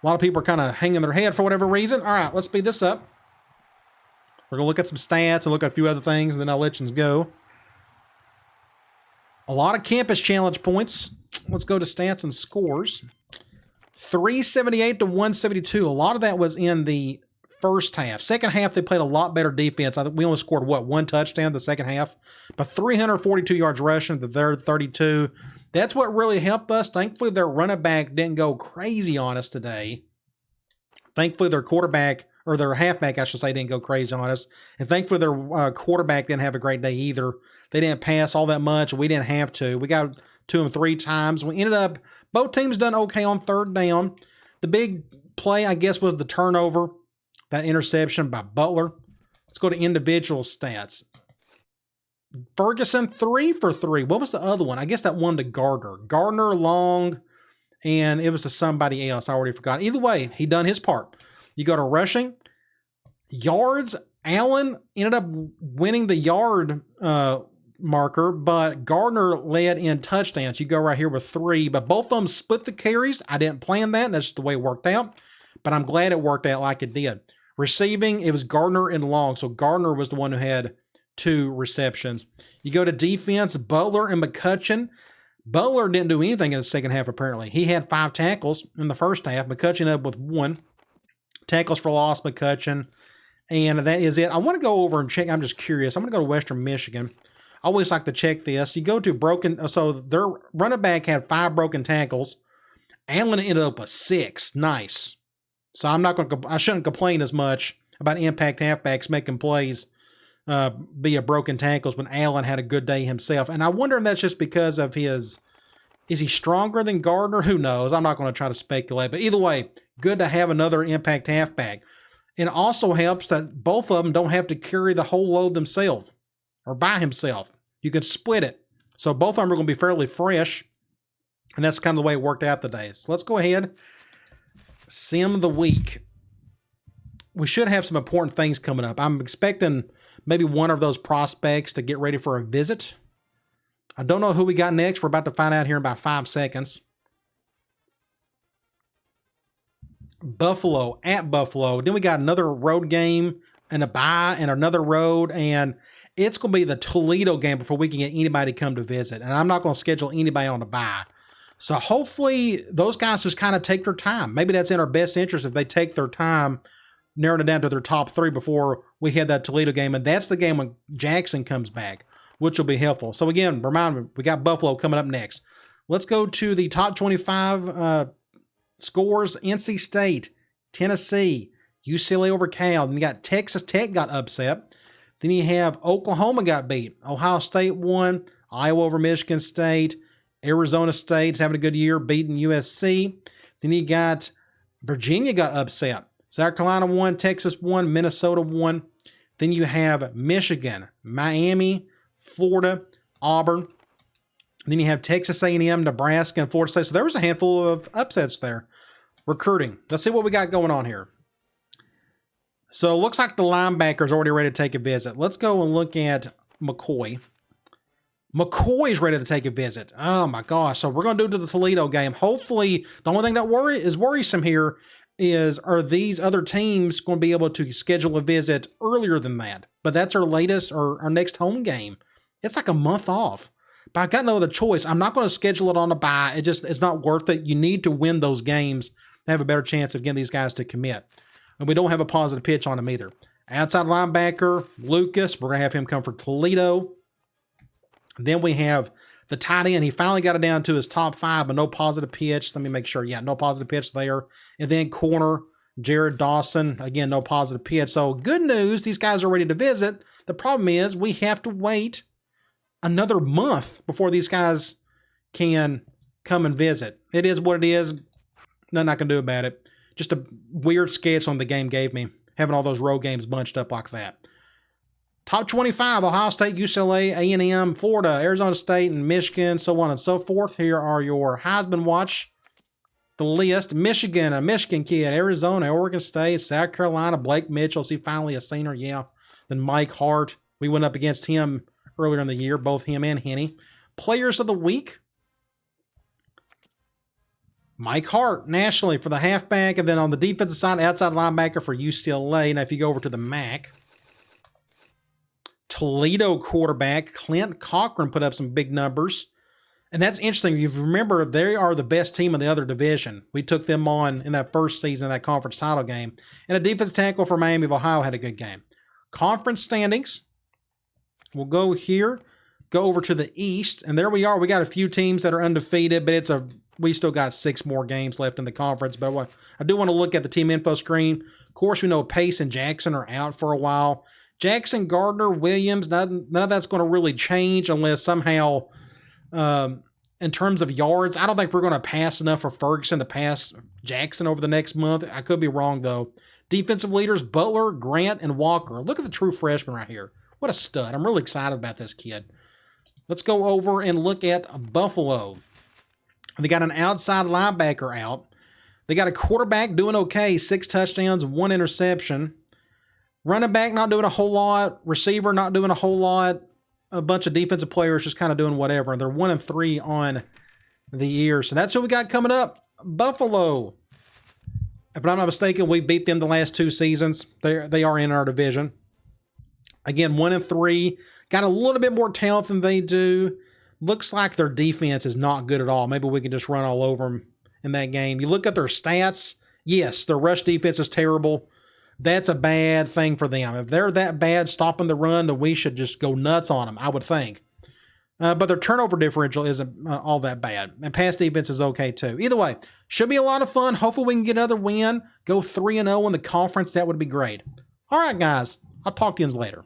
A lot of people are kind of hanging their head for whatever reason. All right, let's speed this up. We're going to look at some stats and look at a few other things, and then I'll let you go. A lot of campus challenge points. Let's go to stats and scores. 378 to 172. A lot of that was in the first half. Second half, they played a lot better defense. I think we only scored, one touchdown the second half? But 342 yards rushing, the third 32. That's what really helped us. Thankfully, their running back didn't go crazy on us today. Thankfully, their quarterback, or their halfback, I should say, didn't go crazy on us. And thankfully, their quarterback didn't have a great day either. They didn't pass all that much. We didn't have to. We got to them 3 times. We ended up, both teams done okay on third down. The big play, I guess, was the turnover, that interception by Butler. Let's go to individual stats. Ferguson, 3 for 3. What was the other one? I guess that one to Gardner. Gardner, long, and it was to somebody else. I already forgot. Either way, he done his part. You go to rushing. Yards, Allen ended up winning the yard marker, but Gardner led in touchdowns. You go right here with 3, but both of them split the carries. I didn't plan that. That's just the way it worked out, but I'm glad it worked out like it did. Receiving, it was Gardner and Long, so Gardner was the one who had 2 receptions. You go to defense, Butler and McCutcheon. Butler didn't do anything in the second half, apparently. He had 5 tackles in the first half. McCutcheon up with 1. Tackles for loss, McCutcheon. And that is it. I want to go over and check. I'm just curious. I'm going to go to Western Michigan. I always like to check this. You go to broken. So their running back had 5 broken tackles. Allen ended up with 6. Nice. So I shouldn't complain as much about impact halfbacks making plays via broken tackles when Allen had a good day himself. And I wonder if that's just because of is he stronger than Gardner? Who knows? I'm not going to try to speculate. But either way, good to have another impact halfback. It also helps that both of them don't have to carry the whole load themselves or by himself. You can split it. So both of them are going to be fairly fresh. And that's kind of the way it worked out today. So let's go ahead. Sim of the week. We should have some important things coming up. I'm expecting maybe one of those prospects to get ready for a visit. I don't know who we got next. We're about to find out here in about 5 seconds. Buffalo, at Buffalo. Then we got another road game and a bye and another road. And it's going to be the Toledo game before we can get anybody to come to visit. And I'm not going to schedule anybody on a bye. So hopefully those guys just kind of take their time. Maybe that's in our best interest if they take their time, narrowing it down to their top 3 before we had that Toledo game. And that's the game when Jackson comes back, which will be helpful. So again, remind me, we got Buffalo coming up next. Let's go to the top 25 scores. NC State, Tennessee, UCLA over Cal. Then you got Texas Tech got upset. Then you have Oklahoma got beat. Ohio State won. Iowa over Michigan State. Arizona State's having a good year, beating USC. Then you got Virginia got upset. South Carolina won. Texas won. Minnesota won. Then you have Michigan, Miami, Florida, Auburn. Then you have Texas A&M, Nebraska, and Florida State. So there was a handful of upsets there. Recruiting. Let's see what we got going on here. So it looks like the linebacker's already ready to take a visit. Let's go and look at McCoy. McCoy's ready to take a visit. Oh my gosh. So we're going to do it to the Toledo game. Hopefully, the only thing that is worrisome here is, are these other teams going to be able to schedule a visit earlier than that? But that's our latest or our next home game. It's like a month off. But I've got no other choice. I'm not going to schedule it on a bye. It's not worth it. You need to win those games to have a better chance of getting these guys to commit. And we don't have a positive pitch on them either. Outside linebacker, Lucas. We're going to have him come for Toledo. Then we have the tight end. He finally got it down to his top 5, but no positive pitch. Let me make sure. Yeah, no positive pitch there. And then corner, Jared Dawson. Again, no positive pitch. So good news. These guys are ready to visit. The problem is we have to wait another month before these guys can come and visit. It is what it is. Nothing I can do about it. Just a weird schedule the game gave me, having all those road games bunched up like that. Top 25, Ohio State, UCLA, A&M, Florida, Arizona State, and Michigan, so on and so forth. Here are your Heisman Watch, the list. Michigan, a Michigan kid, Arizona, Oregon State, South Carolina, Blake Mitchell. Is he finally a senior? Yeah. Then Mike Hart. We went up against him earlier in the year, both him and Henne. Players of the week. Mike Hart, nationally, for the halfback, and then on the defensive side, outside linebacker for UCLA. Now, if you go over to the MAC, Toledo quarterback Clint Cochran put up some big numbers. And that's interesting. You remember, they are the best team in the other division. We took them on in that first season of that conference title game. And a defensive tackle for Miami of Ohio had a good game. Conference standings. We'll go here, go over to the East. And there we are. We got a few teams that are undefeated, but we still got 6 more games left in the conference. But I do want to look at the team info screen. Of course, we know Pace and Jackson are out for a while. Jackson, Gardner, Williams, none of that's going to really change unless somehow, in terms of yards, I don't think we're going to pass enough for Ferguson to pass Jackson over the next month. I could be wrong, though. Defensive leaders, Butler, Grant, and Walker. Look at the true freshman right here. What a stud. I'm really excited about this kid. Let's go over and look at Buffalo. They got an outside linebacker out. They got a quarterback doing okay, 6 touchdowns, 1 interception. Running back not doing a whole lot. Receiver not doing a whole lot. A bunch of defensive players just kind of doing whatever. They're 1-3 on the year. So that's who we got coming up. Buffalo. If I'm not mistaken, we beat them the last 2 seasons. They are in our division. Again, 1-3. Got a little bit more talent than they do. Looks like their defense is not good at all. Maybe we can just run all over them in that game. You look at their stats. Yes, their rush defense is terrible. That's a bad thing for them. If they're that bad stopping the run, then we should just go nuts on them, I would think. But their turnover differential isn't all that bad. And pass defense is okay, too. Either way, should be a lot of fun. Hopefully we can get another win. Go 3-0 in the conference. That would be great. All right, guys. I'll talk to you later.